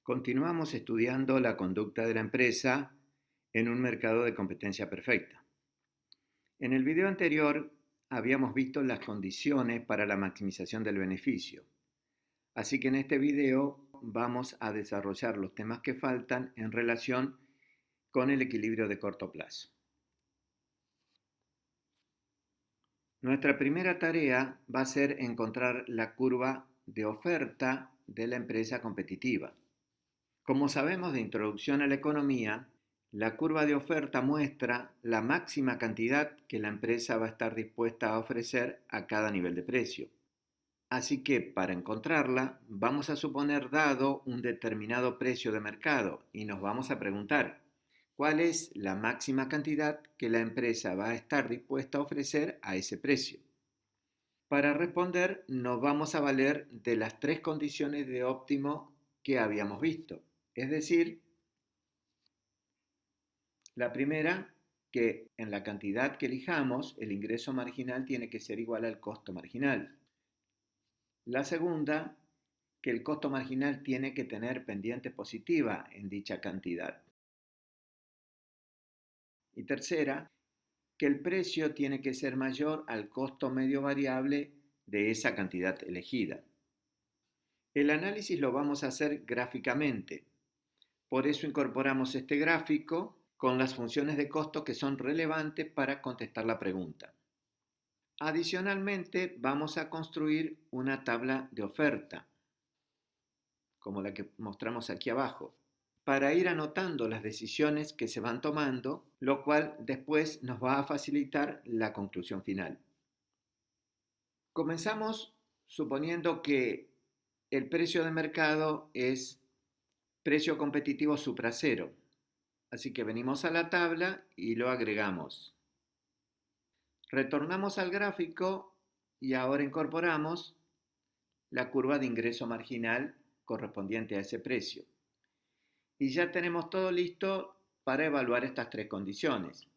Continuamos estudiando la conducta de la empresa en un mercado de competencia perfecta. En el video anterior habíamos visto las condiciones para la maximización del beneficio. Así que en este video vamos a desarrollar los temas que faltan en relación con el equilibrio de corto plazo. Nuestra primera tarea va a ser encontrar la curva de oferta de la empresa competitiva. Como sabemos de introducción a la economía, la curva de oferta muestra la máxima cantidad que la empresa va a estar dispuesta a ofrecer a cada nivel de precio. Así que para encontrarla, vamos a suponer dado un determinado precio de mercado y nos vamos a preguntar, ¿cuál es la máxima cantidad que la empresa va a estar dispuesta a ofrecer a ese precio? Para responder, nos vamos a valer de las tres condiciones de óptimo que habíamos visto. Es decir, la primera, que en la cantidad que elijamos, el ingreso marginal tiene que ser igual al costo marginal. La segunda, que el costo marginal tiene que tener pendiente positiva en dicha cantidad. Y tercera, que el precio tiene que ser mayor al costo medio variable de esa cantidad elegida. El análisis lo vamos a hacer gráficamente. Por eso incorporamos este gráfico con las funciones de costo que son relevantes para contestar la pregunta. Adicionalmente, vamos a construir una tabla de oferta, como la que mostramos aquí abajo, para ir anotando las decisiones que se van tomando, lo cual después nos va a facilitar la conclusión final. Comenzamos suponiendo que el precio de mercado es precio competitivo supra cero. Así que venimos a la tabla y lo agregamos. Retornamos al gráfico y ahora incorporamos la curva de ingreso marginal correspondiente a ese precio. Y ya tenemos todo listo para evaluar estas tres condiciones.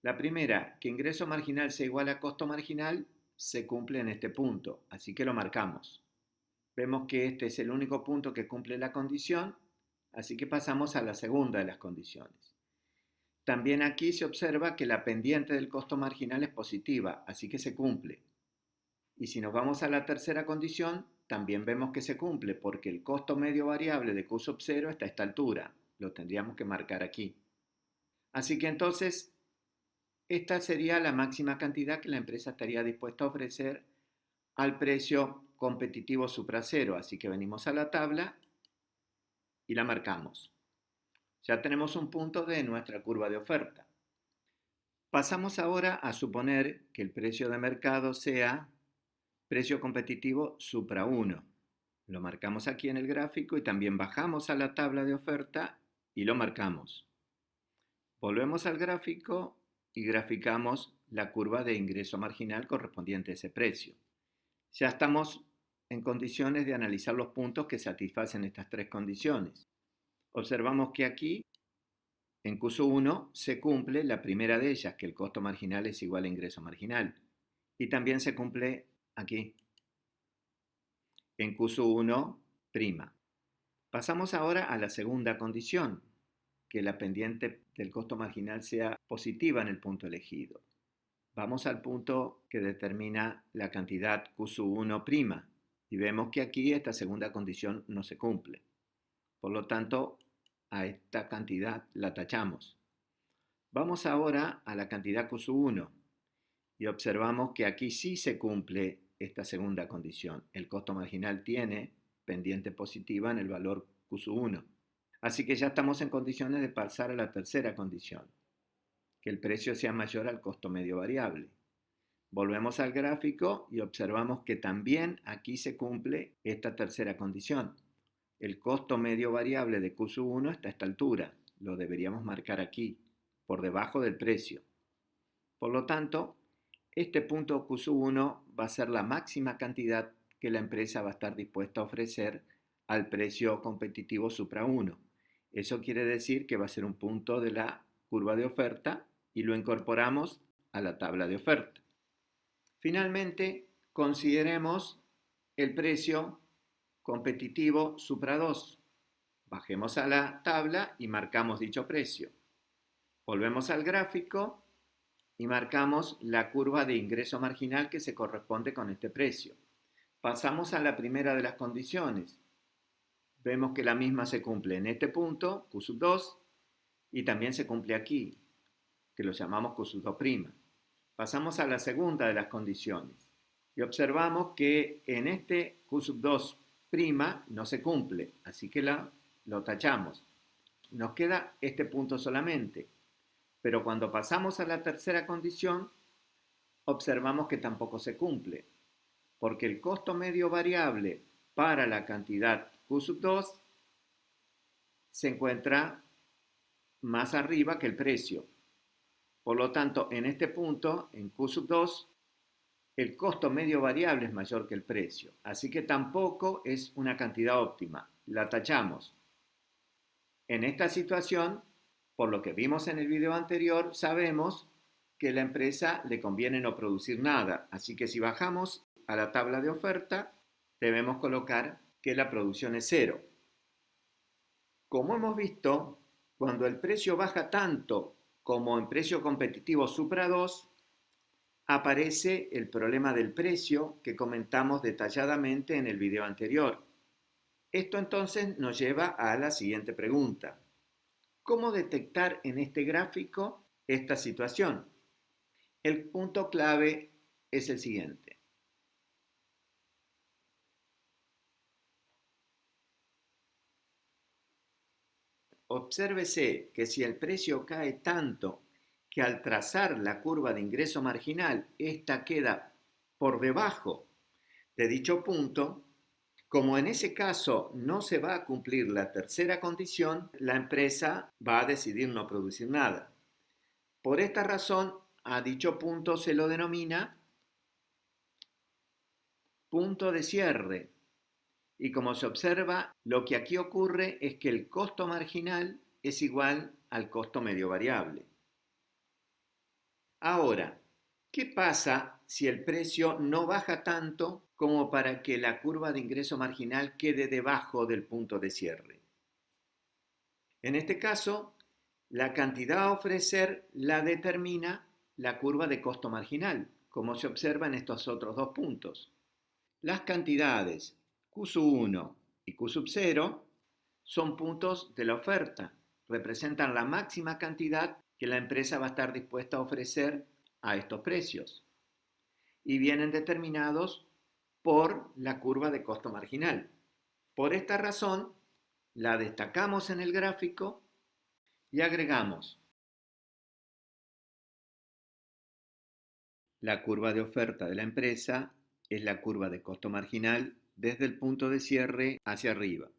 La primera, que ingreso marginal sea igual a costo marginal, se cumple en este punto, así que lo marcamos. Vemos que este es el único punto que cumple la condición, así que pasamos a la segunda de las condiciones. También aquí se observa que la pendiente del costo marginal es positiva, así que se cumple. Y si nos vamos a la tercera condición, también vemos que se cumple porque el costo medio variable de Q sub 0 está a esta altura. Lo tendríamos que marcar aquí. Así que entonces, esta sería la máxima cantidad que la empresa estaría dispuesta a ofrecer al precio competitivo supra cero. Así que venimos a la tabla y la marcamos. Ya tenemos un punto de nuestra curva de oferta. Pasamos ahora a suponer que el precio de mercado sea precio competitivo supra 1. Lo marcamos aquí en el gráfico y también bajamos a la tabla de oferta y lo marcamos. Volvemos al gráfico y graficamos la curva de ingreso marginal correspondiente a ese precio. Ya estamos en condiciones de analizar los puntos que satisfacen estas tres condiciones. Observamos que aquí, en Q sub 1, se cumple la primera de ellas, que el costo marginal es igual a ingreso marginal. Y también se cumple aquí, en Q sub 1'. Pasamos ahora a la segunda condición, que la pendiente del costo marginal sea positiva en el punto elegido. Vamos al punto que determina la cantidad Q sub 1' y vemos que aquí esta segunda condición no se cumple. Por lo tanto, a esta cantidad la tachamos. Vamos ahora a la cantidad Q sub 1 y observamos que aquí sí se cumple esta segunda condición. El costo marginal tiene pendiente positiva en el valor Q sub 1. Así que ya estamos en condiciones de pasar a la tercera condición, que el precio sea mayor al costo medio variable. Volvemos al gráfico y observamos que también aquí se cumple esta tercera condición. El costo medio variable de Q sub 1 está a esta altura. Lo deberíamos marcar aquí, por debajo del precio. Por lo tanto, este punto Q sub 1 va a ser la máxima cantidad que la empresa va a estar dispuesta a ofrecer al precio competitivo supra 1. Eso quiere decir que va a ser un punto de la curva de oferta y lo incorporamos a la tabla de oferta. Finalmente, consideremos el precio competitivo supra 2. Bajemos a la tabla y marcamos dicho precio. Volvemos al gráfico y marcamos la curva de ingreso marginal que se corresponde con este precio. Pasamos a la primera de las condiciones. Vemos que la misma se cumple en este punto, Q sub 2, y también se cumple aquí, que lo llamamos Q sub 2'. Pasamos a la segunda de las condiciones y observamos que en este Q sub 2' no se cumple, así que lo tachamos. Nos queda este punto solamente, pero cuando pasamos a la tercera condición, observamos que tampoco se cumple, porque el costo medio variable para la cantidad Q sub 2 se encuentra más arriba que el precio. Por lo tanto, en este punto, en Q sub 2, el costo medio variable es mayor que el precio, así que tampoco es una cantidad óptima. La tachamos. En esta situación, por lo que vimos en el video anterior, sabemos que a la empresa le conviene no producir nada, así que si bajamos a la tabla de oferta, debemos colocar que la producción es 0. Como hemos visto, cuando el precio baja tanto como en precio competitivo supra 2, aparece el problema del precio que comentamos detalladamente en el video anterior. Esto entonces nos lleva a la siguiente pregunta. ¿Cómo detectar en este gráfico esta situación? El punto clave es el siguiente. Obsérvese que si el precio cae tanto que al trazar la curva de ingreso marginal, esta queda por debajo de dicho punto, como en ese caso no se va a cumplir la tercera condición, la empresa va a decidir no producir nada. Por esta razón, a dicho punto se lo denomina punto de cierre. Y como se observa, lo que aquí ocurre es que el costo marginal es igual al costo medio variable. Ahora, ¿qué pasa si el precio no baja tanto como para que la curva de ingreso marginal quede debajo del punto de cierre? En este caso, la cantidad a ofrecer la determina la curva de costo marginal, como se observa en estos otros dos puntos. Las cantidades Q sub 1 y Q sub 0 son puntos de la oferta, representan la máxima cantidad que la empresa va a estar dispuesta a ofrecer a estos precios y vienen determinados por la curva de costo marginal. Por esta razón, la destacamos en el gráfico y agregamos la curva de oferta de la empresa es la curva de costo marginal desde el punto de cierre hacia arriba.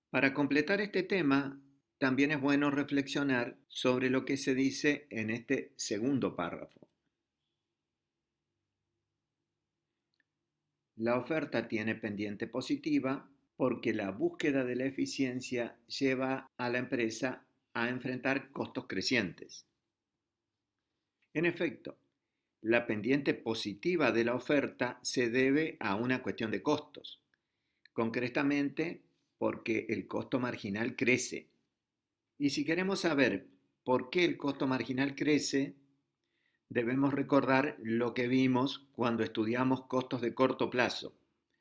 Para completar este tema, también es bueno reflexionar sobre lo que se dice en este segundo párrafo. La oferta tiene pendiente positiva porque la búsqueda de la eficiencia lleva a la empresa a enfrentar costos crecientes. En efecto, la pendiente positiva de la oferta se debe a una cuestión de costos, concretamente porque el costo marginal crece. Y si queremos saber por qué el costo marginal crece, debemos recordar lo que vimos cuando estudiamos costos de corto plazo.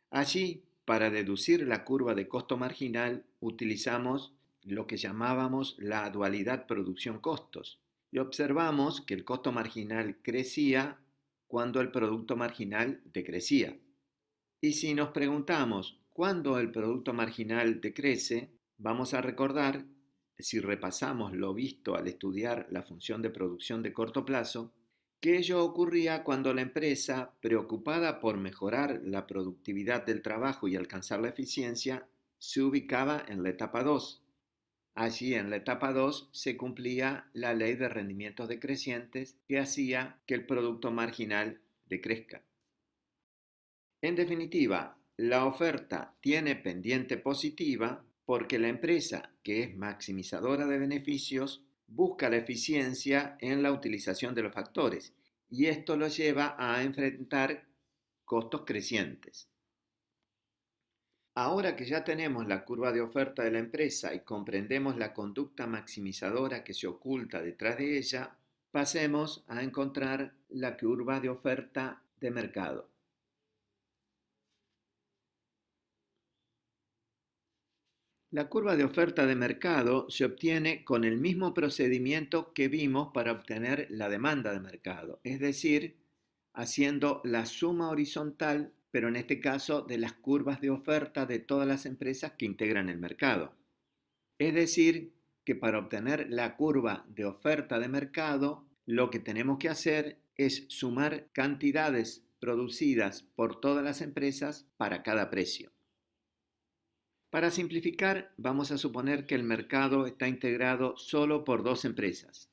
Allí, para deducir la curva de costo marginal, utilizamos lo que llamábamos la dualidad producción-costos y observamos que el costo marginal crecía cuando el producto marginal decrecía. Y si nos preguntamos cuándo el producto marginal decrece, vamos a recordar, si repasamos lo visto al estudiar la función de producción de corto plazo, que ello ocurría cuando la empresa, preocupada por mejorar la productividad del trabajo y alcanzar la eficiencia, se ubicaba en la etapa 2. Allí en la etapa 2 se cumplía la ley de rendimientos decrecientes que hacía que el producto marginal decrezca. En definitiva, la oferta tiene pendiente positiva porque la empresa, que es maximizadora de beneficios, busca la eficiencia en la utilización de los factores y esto lo lleva a enfrentar costos crecientes. Ahora que ya tenemos la curva de oferta de la empresa y comprendemos la conducta maximizadora que se oculta detrás de ella, pasemos a encontrar la curva de oferta de mercado. La curva de oferta de mercado se obtiene con el mismo procedimiento que vimos para obtener la demanda de mercado, es decir, haciendo la suma horizontal, pero en este caso de las curvas de oferta de todas las empresas que integran el mercado. Es decir, que para obtener la curva de oferta de mercado, lo que tenemos que hacer es sumar cantidades producidas por todas las empresas para cada precio. Para simplificar, vamos a suponer que el mercado está integrado solo por dos empresas.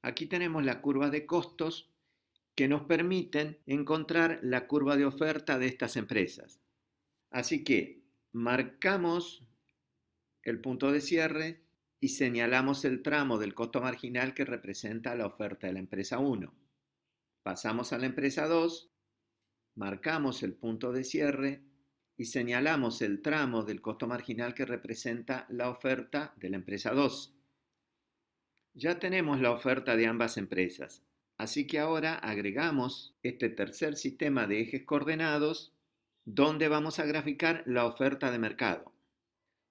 Aquí tenemos la curva de costos que nos permiten encontrar la curva de oferta de estas empresas. Así que marcamos el punto de cierre y señalamos el tramo del costo marginal que representa la oferta de la empresa 1. Pasamos a la empresa 2, marcamos el punto de cierre y señalamos el tramo del costo marginal que representa la oferta de la empresa 2. Ya tenemos la oferta de ambas empresas, así que ahora agregamos este tercer sistema de ejes coordenados donde vamos a graficar la oferta de mercado.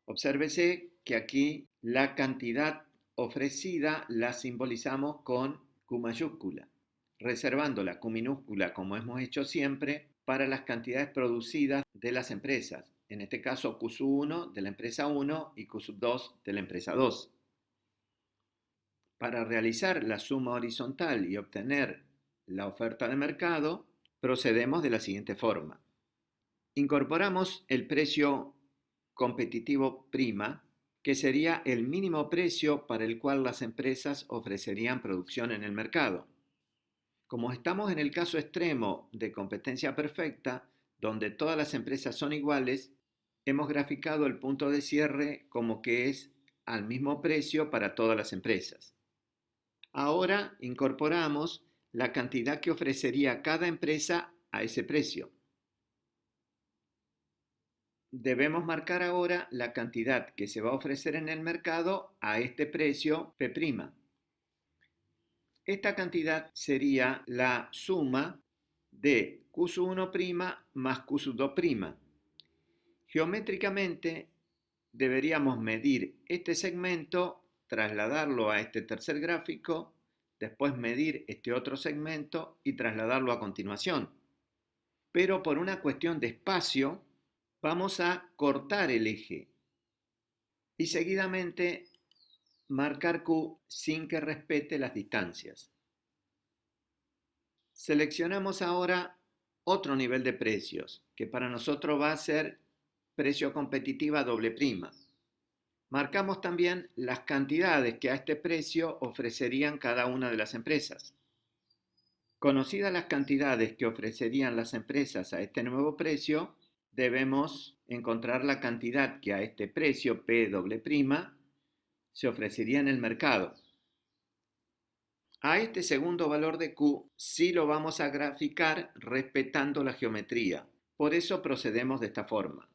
Obsérvese que aquí la cantidad ofrecida la simbolizamos con Q mayúscula, reservando la Q minúscula como hemos hecho siempre para las cantidades producidas de las empresas, en este caso Q1 de la empresa 1 y Q2 de la empresa 2. Para realizar la suma horizontal y obtener la oferta de mercado, procedemos de la siguiente forma. Incorporamos el precio competitivo prima, que sería el mínimo precio para el cual las empresas ofrecerían producción en el mercado. Como estamos en el caso extremo de competencia perfecta, donde todas las empresas son iguales, hemos graficado el punto de cierre como que es al mismo precio para todas las empresas. Ahora incorporamos la cantidad que ofrecería cada empresa a ese precio. Debemos marcar ahora la cantidad que se va a ofrecer en el mercado a este precio P'. Esta cantidad sería la suma de Q1' más Q2'. Geométricamente deberíamos medir este segmento, trasladarlo a este tercer gráfico, después medir este otro segmento y trasladarlo a continuación. Pero por una cuestión de espacio, vamos a cortar el eje y seguidamente marcar Q sin que respete las distancias. Seleccionamos ahora otro nivel de precios, que para nosotros va a ser precio competitiva doble'. Marcamos también las cantidades que a este precio ofrecerían cada una de las empresas. Conocidas las cantidades que ofrecerían las empresas a este nuevo precio, debemos encontrar la cantidad que a este precio P' se ofrecería en el mercado. A este segundo valor de Q sí lo vamos a graficar respetando la geometría. Por eso procedemos de esta forma.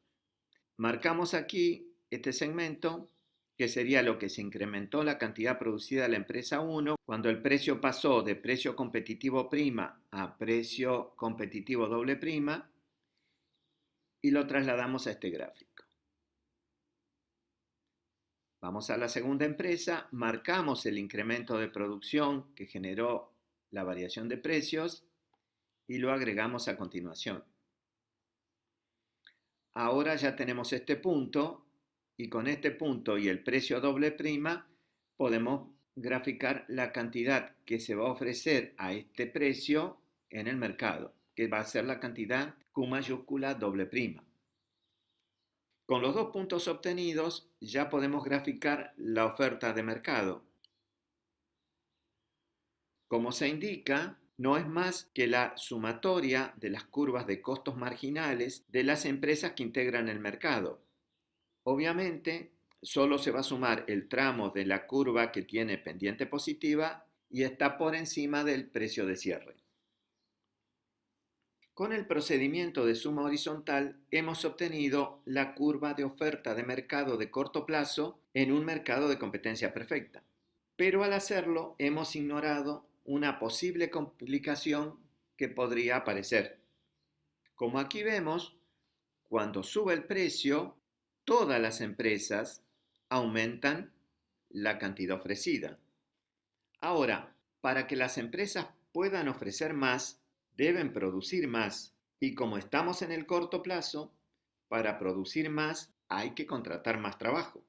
Marcamos aquí este segmento, que sería lo que se incrementó la cantidad producida de la empresa 1 cuando el precio pasó de precio competitivo prima a precio competitivo doble prima, y lo trasladamos a este gráfico. Vamos a la segunda empresa, marcamos el incremento de producción que generó la variación de precios y lo agregamos a continuación. Ahora ya tenemos este punto y con este punto y el precio doble prima podemos graficar la cantidad que se va a ofrecer a este precio en el mercado, que va a ser la cantidad Q mayúscula doble prima. Con los dos puntos obtenidos ya podemos graficar la oferta de mercado. Como se indica, no es más que la sumatoria de las curvas de costos marginales de las empresas que integran el mercado. Obviamente, solo se va a sumar el tramo de la curva que tiene pendiente positiva y está por encima del precio de cierre. Con el procedimiento de suma horizontal hemos obtenido la curva de oferta de mercado de corto plazo en un mercado de competencia perfecta. Pero al hacerlo hemos ignorado una posible complicación que podría aparecer. Como aquí vemos, cuando sube el precio, todas las empresas aumentan la cantidad ofrecida. Ahora, para que las empresas puedan ofrecer más, deben producir más. Y como estamos en el corto plazo, para producir más hay que contratar más trabajo.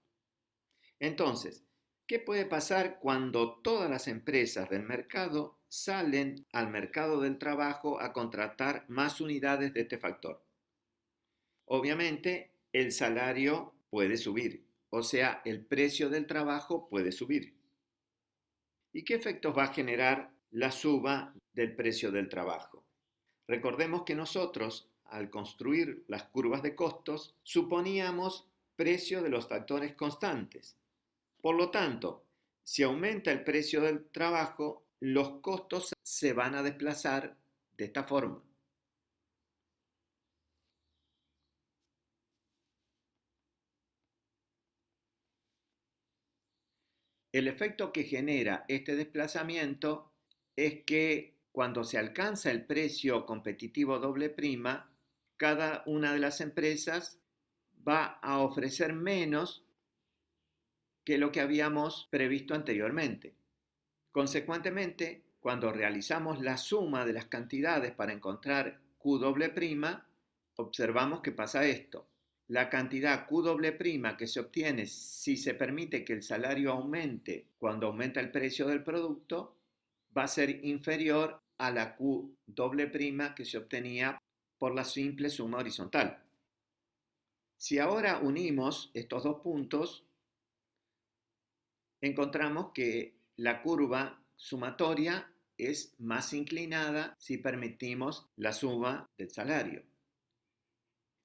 Entonces, ¿qué puede pasar cuando todas las empresas del mercado salen al mercado del trabajo a contratar más unidades de este factor? Obviamente, el salario puede subir, o sea, el precio del trabajo puede subir. ¿Y qué efectos va a generar la suba del precio del trabajo? Recordemos que nosotros, al construir las curvas de costos, suponíamos precio de los factores constantes. Por lo tanto, si aumenta el precio del trabajo, los costos se van a desplazar de esta forma. El efecto que genera este desplazamiento es que cuando se alcanza el precio competitivo doble prima, cada una de las empresas va a ofrecer menos que lo que habíamos previsto anteriormente. Consecuentemente, cuando realizamos la suma de las cantidades para encontrar Q doble prima, observamos que pasa esto. La cantidad Q doble prima que se obtiene si se permite que el salario aumente cuando aumenta el precio del producto va a ser inferior a la Q doble prima que se obtenía por la simple suma horizontal. Si ahora unimos estos dos puntos, encontramos que la curva sumatoria es más inclinada si permitimos la suma del salario.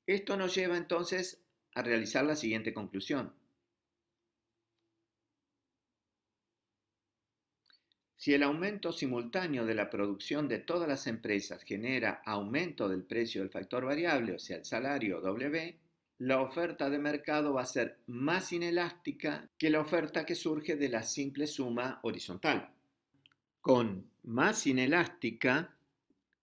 Esto nos lleva entonces a realizar la siguiente conclusión. Si el aumento simultáneo de la producción de todas las empresas genera aumento del precio del factor variable, o sea, el salario W, la oferta de mercado va a ser más inelástica que la oferta que surge de la simple suma horizontal. Con más inelástica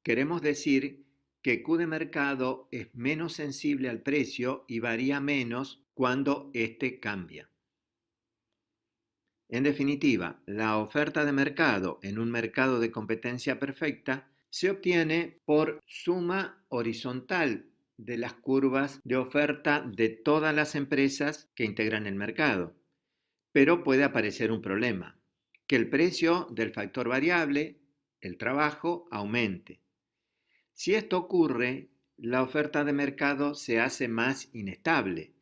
queremos decir que Q de mercado es menos sensible al precio y varía menos cuando éste cambia. En definitiva, la oferta de mercado en un mercado de competencia perfecta se obtiene por suma horizontal de las curvas de oferta de todas las empresas que integran el mercado. Pero puede aparecer un problema, que el precio del factor variable, el trabajo, aumente. Si esto ocurre, la oferta de mercado se hace más inestable,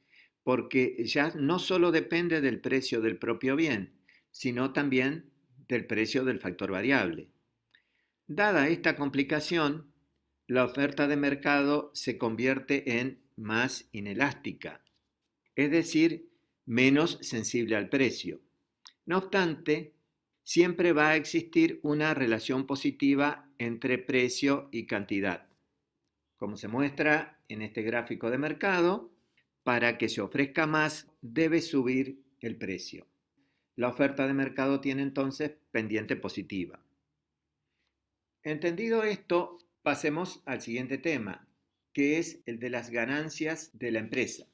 porque ya no solo depende del precio del propio bien, sino también del precio del factor variable. Dada esta complicación, la oferta de mercado se convierte en más inelástica, es decir, menos sensible al precio. No obstante, siempre va a existir una relación positiva entre precio y cantidad. Como se muestra en este gráfico de mercado, para que se ofrezca más debe subir el precio. La oferta de mercado tiene entonces pendiente positiva. Entendido esto, pasemos al siguiente tema, que es el de las ganancias de la empresa.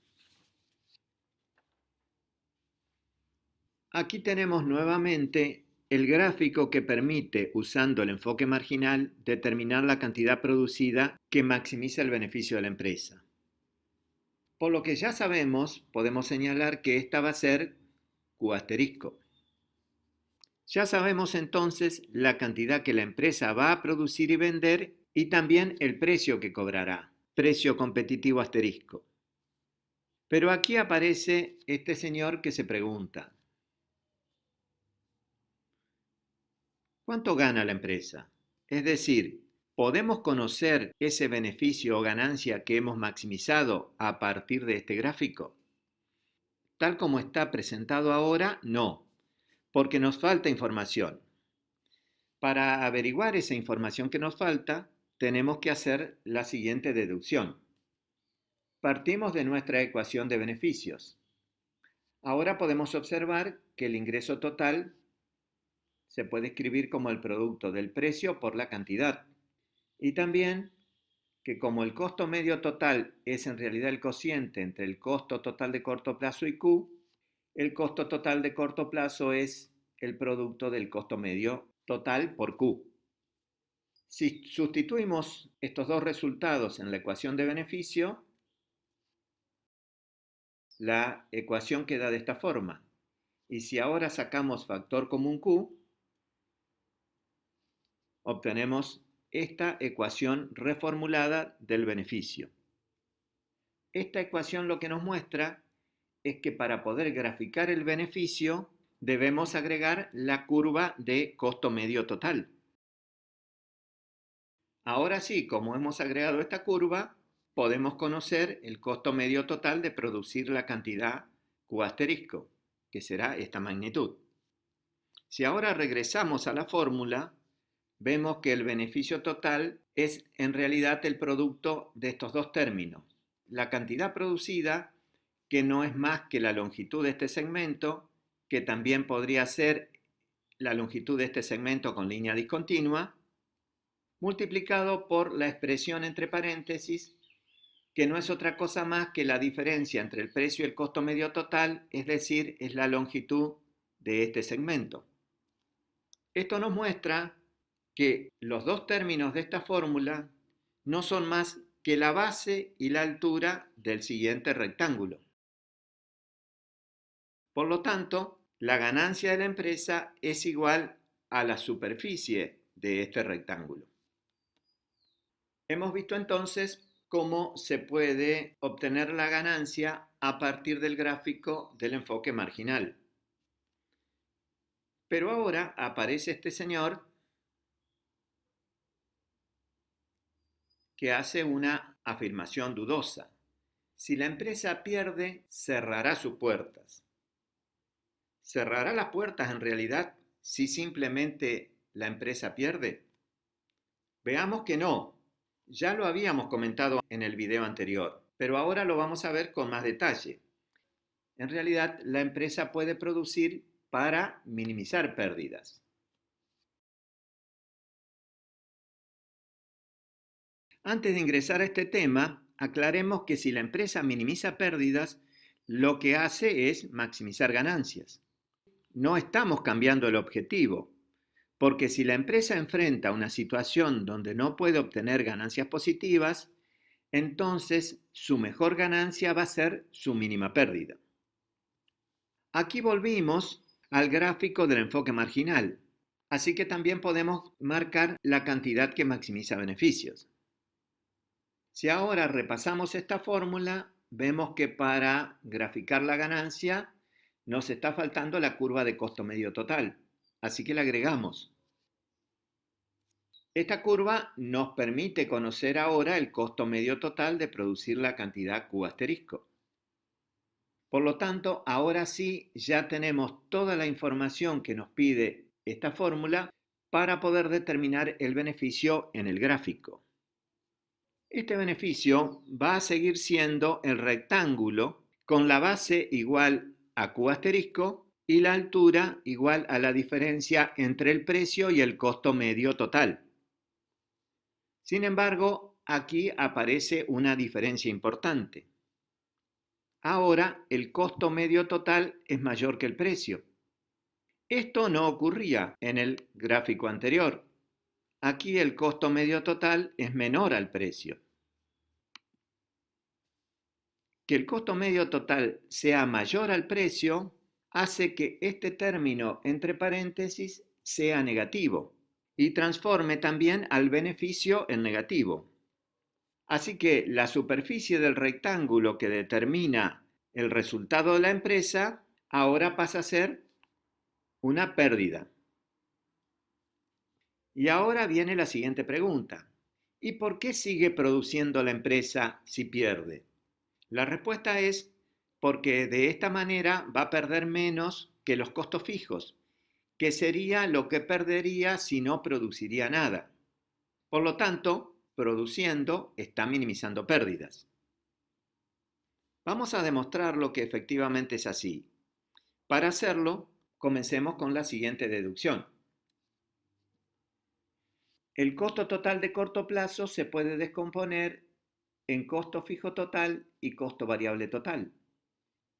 Aquí tenemos nuevamente el gráfico que permite, usando el enfoque marginal, determinar la cantidad producida que maximiza el beneficio de la empresa. Por lo que ya sabemos, podemos señalar que esta va a ser Q asterisco. Ya sabemos entonces la cantidad que la empresa va a producir y vender y también el precio que cobrará, precio competitivo asterisco. Pero aquí aparece este señor que se pregunta, ¿cuánto gana la empresa? Es decir, ¿podemos conocer ese beneficio o ganancia que hemos maximizado a partir de este gráfico? Tal como está presentado ahora, no, porque nos falta información. Para averiguar esa información que nos falta, tenemos que hacer la siguiente deducción. Partimos de nuestra ecuación de beneficios. Ahora podemos observar que el ingreso total se puede escribir como el producto del precio por la cantidad. Y también que como el costo medio total es en realidad el cociente entre el costo total de corto plazo y Q, el costo total de corto plazo es el producto del costo medio total por Q. Si sustituimos estos dos resultados en la ecuación de beneficio, la ecuación queda de esta forma. Y si ahora sacamos factor común Q, obtenemos esta ecuación reformulada del beneficio. Esta ecuación lo que nos muestra es que para poder graficar el beneficio debemos agregar la curva de costo medio total. Ahora sí, como hemos agregado esta curva, podemos conocer el costo medio total de producir la cantidad Q asterisco, que será esta magnitud. Si ahora regresamos a la fórmula, vemos que el beneficio total es en realidad el producto de estos dos términos. La cantidad producida, que no es más que la longitud de este segmento, que también podría ser la longitud de este segmento con línea discontinua, multiplicado por la expresión entre paréntesis, que no es otra cosa más que la diferencia entre el precio y el costo medio total, es decir, es la longitud de este segmento. Esto nos muestra que los dos términos de esta fórmula no son más que la base y la altura del siguiente rectángulo. Por lo tanto, la ganancia de la empresa es igual a la superficie de este rectángulo. Hemos visto entonces cómo se puede obtener la ganancia a partir del gráfico del enfoque marginal. Pero ahora aparece este señor que hace una afirmación dudosa. Si la empresa pierde, cerrará sus puertas. ¿Cerrará las puertas en realidad si simplemente la empresa pierde? Veamos que no. Ya lo habíamos comentado en el video anterior, pero ahora lo vamos a ver con más detalle. En realidad, la empresa puede producir para minimizar pérdidas. Antes de ingresar a este tema, aclaremos que si la empresa minimiza pérdidas, lo que hace es maximizar ganancias. No estamos cambiando el objetivo, porque si la empresa enfrenta una situación donde no puede obtener ganancias positivas, entonces su mejor ganancia va a ser su mínima pérdida. Aquí volvimos al gráfico del enfoque marginal, así que también podemos marcar la cantidad que maximiza beneficios. Si ahora repasamos esta fórmula, vemos que para graficar la ganancia nos está faltando la curva de costo medio total, así que la agregamos. Esta curva nos permite conocer ahora el costo medio total de producir la cantidad Q asterisco. Por lo tanto, ahora sí ya tenemos toda la información que nos pide esta fórmula para poder determinar el beneficio en el gráfico. Este beneficio va a seguir siendo el rectángulo con la base igual a Q asterisco y la altura igual a la diferencia entre el precio y el costo medio total. Sin embargo, aquí aparece una diferencia importante. Ahora el costo medio total es mayor que el precio. Esto no ocurría en el gráfico anterior. Aquí el costo medio total es menor al precio. Que el costo medio total sea mayor al precio hace que este término entre paréntesis sea negativo y transforme también al beneficio en negativo. Así que la superficie del rectángulo que determina el resultado de la empresa ahora pasa a ser una pérdida. Y ahora viene la siguiente pregunta. ¿Y por qué sigue produciendo la empresa si pierde? La respuesta es porque de esta manera va a perder menos que los costos fijos, que sería lo que perdería si no produciría nada. Por lo tanto, produciendo está minimizando pérdidas. Vamos a demostrarlo que efectivamente es así. Para hacerlo, comencemos con la siguiente deducción. El costo total de corto plazo se puede descomponer en costo fijo total y costo variable total.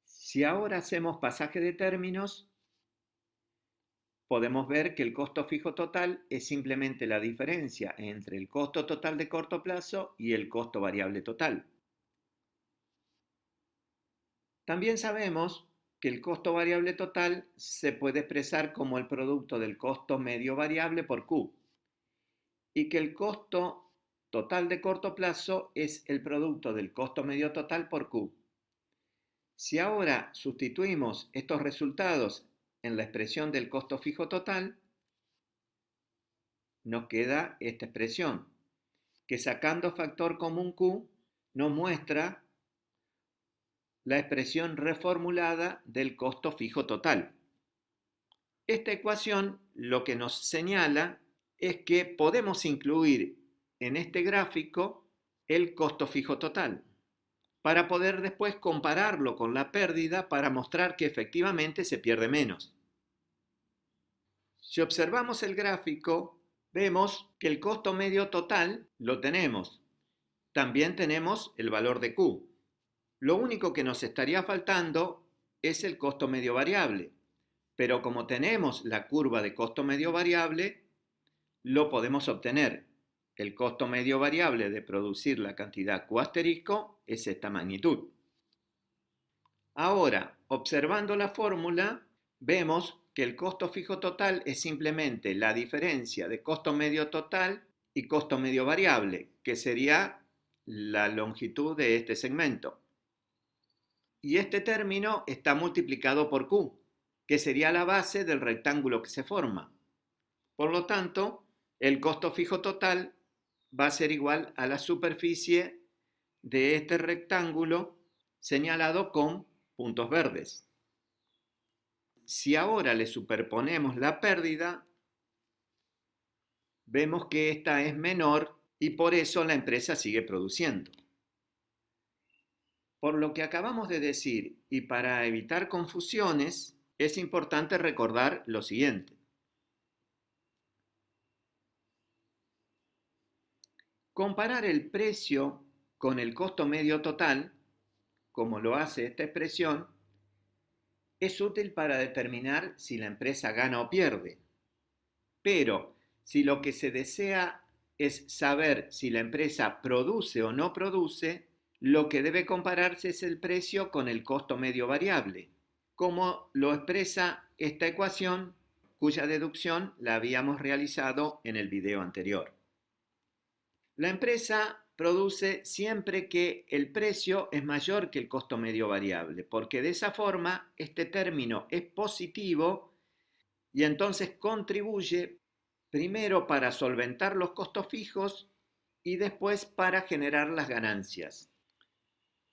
Si ahora hacemos pasaje de términos, podemos ver que el costo fijo total es simplemente la diferencia entre el costo total de corto plazo y el costo variable total. También sabemos que el costo variable total se puede expresar como el producto del costo medio variable por Q y que el costo total de corto plazo es el producto del costo medio total por Q. Si ahora sustituimos estos resultados en la expresión del costo fijo total, nos queda esta expresión, que sacando factor común Q nos muestra la expresión reformulada del costo fijo total. Esta ecuación lo que nos señala es que podemos incluir en este gráfico el costo fijo total, para poder después compararlo con la pérdida para mostrar que efectivamente se pierde menos. Si observamos el gráfico, vemos que el costo medio total lo tenemos. También tenemos el valor de Q. Lo único que nos estaría faltando es el costo medio variable, pero como tenemos la curva de costo medio variable, lo podemos obtener. El costo medio variable de producir la cantidad Q asterisco es esta magnitud. Ahora, observando la fórmula, vemos que el costo fijo total es simplemente la diferencia de costo medio total y costo medio variable, que sería la longitud de este segmento. Y este término está multiplicado por Q, que sería la base del rectángulo que se forma. Por lo tanto, el costo fijo total va a ser igual a la superficie de este rectángulo señalado con puntos verdes. Si ahora le superponemos la pérdida, vemos que esta es menor y por eso la empresa sigue produciendo. Por lo que acabamos de decir y para evitar confusiones, es importante recordar lo siguiente. Comparar el precio con el costo medio total, como lo hace esta expresión, es útil para determinar si la empresa gana o pierde. Pero si lo que se desea es saber si la empresa produce o no produce, lo que debe compararse es el precio con el costo medio variable, como lo expresa esta ecuación, cuya deducción la habíamos realizado en el video anterior. La empresa produce siempre que el precio es mayor que el costo medio variable, porque de esa forma este término es positivo y entonces contribuye primero para solventar los costos fijos y después para generar las ganancias.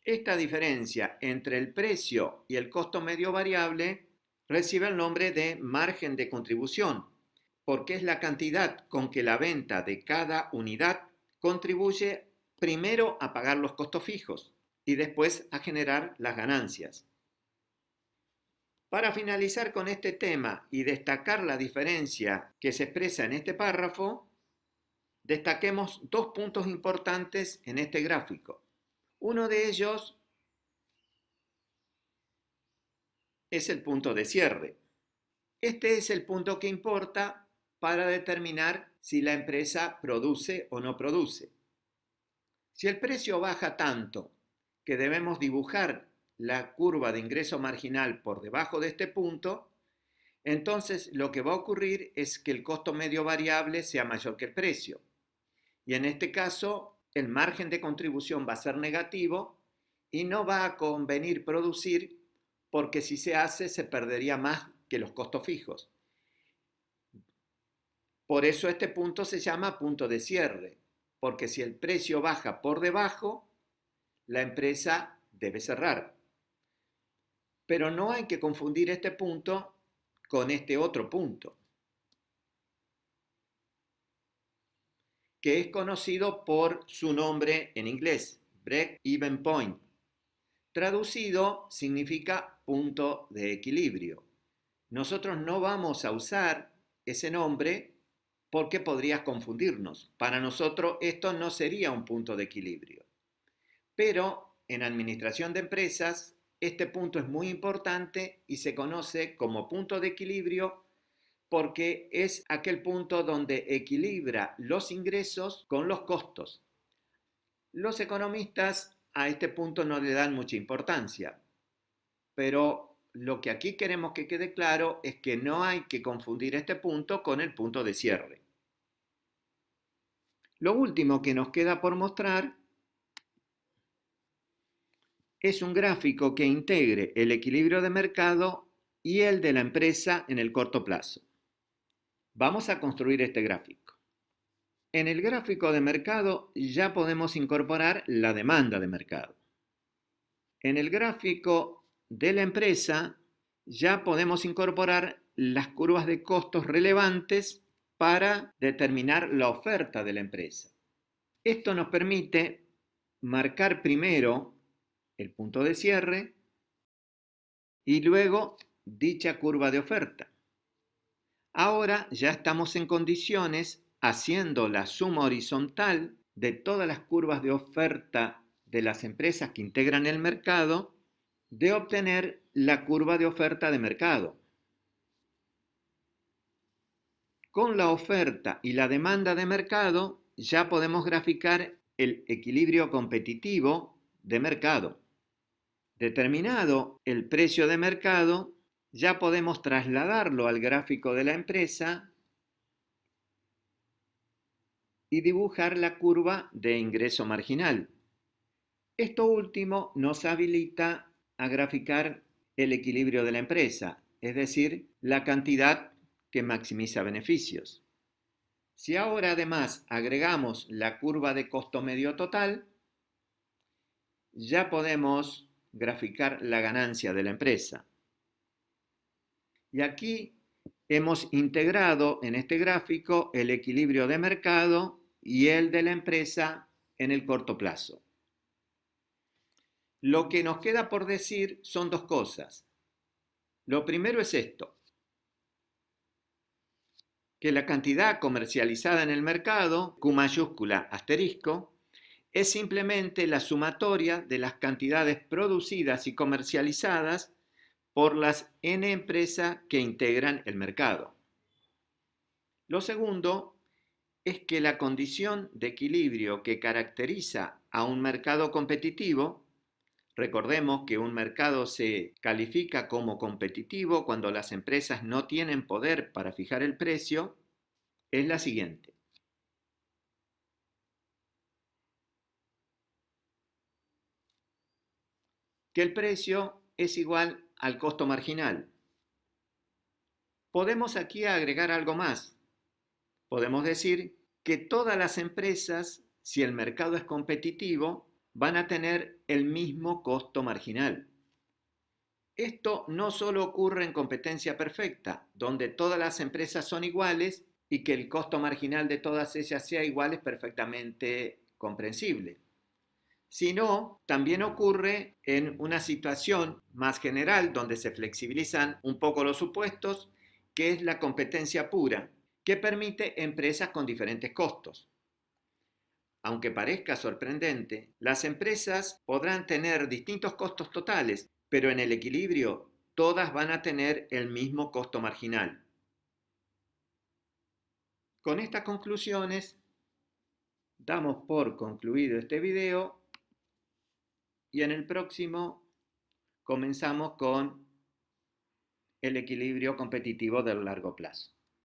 Esta diferencia entre el precio y el costo medio variable recibe el nombre de margen de contribución, porque es la cantidad con que la venta de cada unidad contribuye primero a pagar los costos fijos y después a generar las ganancias. Para finalizar con este tema y destacar la diferencia que se expresa en este párrafo, destaquemos dos puntos importantes en este gráfico. Uno de ellos es el punto de cierre. Este es el punto que importa para determinar si la empresa produce o no produce. Si el precio baja tanto que debemos dibujar la curva de ingreso marginal por debajo de este punto, entonces lo que va a ocurrir es que el costo medio variable sea mayor que el precio. Y en este caso, el margen de contribución va a ser negativo y no va a convenir producir porque si se hace se perdería más que los costos fijos. Por eso este punto se llama punto de cierre, porque si el precio baja por debajo, la empresa debe cerrar. Pero no hay que confundir este punto con este otro punto, que es conocido por su nombre en inglés, break-even point. Traducido significa punto de equilibrio. Nosotros no vamos a usar ese nombre porque podrías confundirnos. Para nosotros esto no sería un punto de equilibrio. Pero en administración de empresas, este punto es muy importante y se conoce como punto de equilibrio porque es aquel punto donde equilibra los ingresos con los costos. Los economistas a este punto no le dan mucha importancia, pero lo que aquí queremos que quede claro es que no hay que confundir este punto con el punto de cierre. Lo último que nos queda por mostrar es un gráfico que integre el equilibrio de mercado y el de la empresa en el corto plazo. Vamos a construir este gráfico. En el gráfico de mercado ya podemos incorporar la demanda de mercado. En el gráfico de la empresa ya podemos incorporar las curvas de costos relevantes para determinar la oferta de la empresa. Esto nos permite marcar primero el punto de cierre y luego dicha curva de oferta. Ahora ya estamos en condiciones, haciendo la suma horizontal de todas las curvas de oferta de las empresas que integran el mercado, de obtener la curva de oferta de mercado. Con la oferta y la demanda de mercado ya podemos graficar el equilibrio competitivo de mercado. Determinado el precio de mercado, ya podemos trasladarlo al gráfico de la empresa y dibujar la curva de ingreso marginal. Esto último nos habilita a graficar el equilibrio de la empresa, es decir, la cantidad que maximiza beneficios. Si ahora además agregamos la curva de costo medio total, ya podemos graficar la ganancia de la empresa. Y aquí hemos integrado en este gráfico el equilibrio de mercado y el de la empresa en el corto plazo. Lo que nos queda por decir son dos cosas. Lo primero es esto, que la cantidad comercializada en el mercado, Q mayúscula asterisco, es simplemente la sumatoria de las cantidades producidas y comercializadas por las N empresas que integran el mercado. Lo segundo es que la condición de equilibrio que caracteriza a un mercado competitivo, recordemos que un mercado se califica como competitivo cuando las empresas no tienen poder para fijar el precio, es la siguiente. Que el precio es igual al costo marginal. Podemos aquí agregar algo más. Podemos decir que todas las empresas, si el mercado es competitivo, van a tener el mismo costo marginal. Esto no solo ocurre en competencia perfecta, donde todas las empresas son iguales y que el costo marginal de todas ellas sea igual es perfectamente comprensible, sino también ocurre en una situación más general donde se flexibilizan un poco los supuestos, que es la competencia pura, que permite empresas con diferentes costos. Aunque parezca sorprendente, las empresas podrán tener distintos costos totales, pero en el equilibrio todas van a tener el mismo costo marginal. Con estas conclusiones damos por concluido este video y en el próximo comenzamos con el equilibrio competitivo del largo plazo.